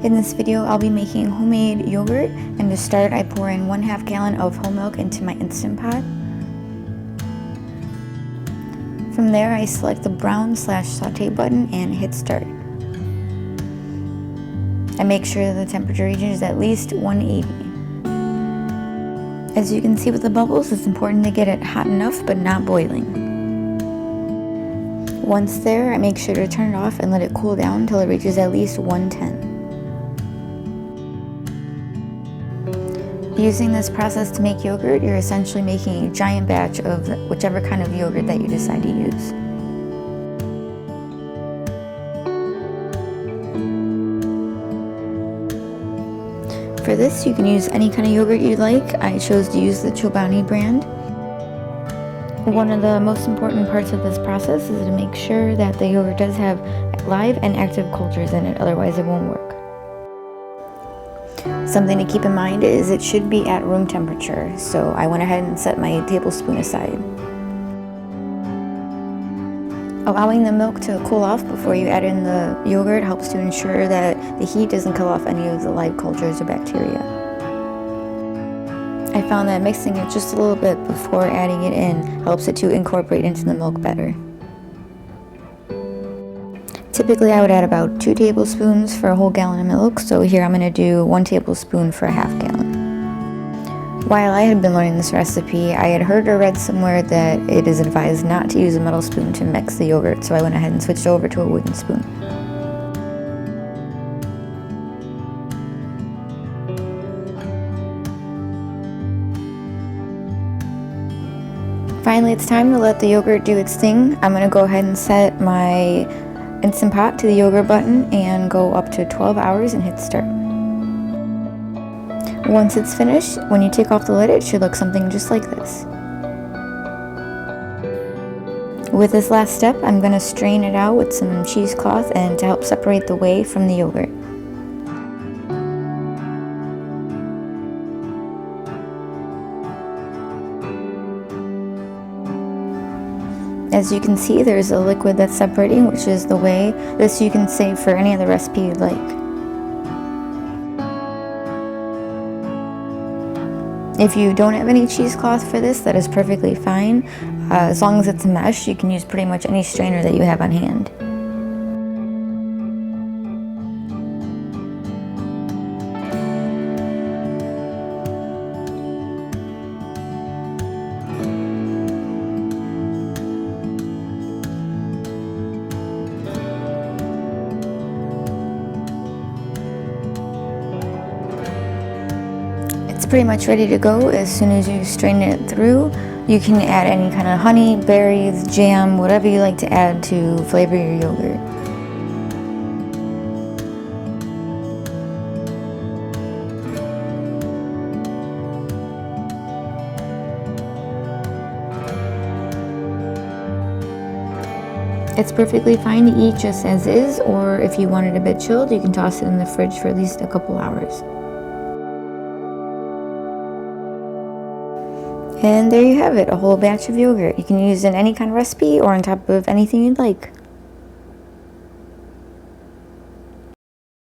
In this video, I'll be making homemade yogurt, and to start, I pour in 1/2 gallon of whole milk into my Instant Pot. From there, I select the brown/saute button and hit start. I make sure the temperature region is at least 180. As you can see with the bubbles, it's important to get it hot enough but not boiling. Once there, I make sure to turn it off and let it cool down until it reaches at least 110. Using this process to make yogurt, you're essentially making a giant batch of whichever kind of yogurt that you decide to use. For this, you can use any kind of yogurt you like. I chose to use the Chobani brand. One of the most important parts of this process is to make sure that the yogurt does have live and active cultures in it, otherwise it won't work. Something to keep in mind is it should be at room temperature, so I went ahead and set my tablespoon aside. Allowing the milk to cool off before you add in the yogurt helps to ensure that the heat doesn't kill off any of the live cultures or bacteria. I found that mixing it just a little bit before adding it in helps it to incorporate into the milk better. Typically, I would add about 2 tablespoons for a whole gallon of milk, so here I'm going to do 1 tablespoon for a 1/2 gallon. While I had been learning this recipe, I had heard or read somewhere that it is advised not to use a metal spoon to mix the yogurt, so I went ahead and switched over to a wooden spoon. Finally, it's time to let the yogurt do its thing. I'm going to go ahead and set my Instant Pot to the yogurt button and go up to 12 hours and hit start. Once it's finished, when you take off the lid, it should look something just like this. With this last step, I'm going to strain it out with some cheesecloth and to help separate the whey from the yogurt. As you can see, there's a liquid that's separating, which is the whey. This you can save for any other recipe you'd like. If you don't have any cheesecloth for this, that is perfectly fine. As long as it's mesh, you can use pretty much any strainer that you have on hand. It's pretty much ready to go. As soon as you strain it through, you can add any kind of honey, berries, jam, whatever you like to add to flavor your yogurt. It's perfectly fine to eat just as is, or if you want it a bit chilled, you can toss it in the fridge for at least a couple hours. And there you have it, a whole batch of yogurt. You can use it in any kind of recipe or on top of anything you'd like.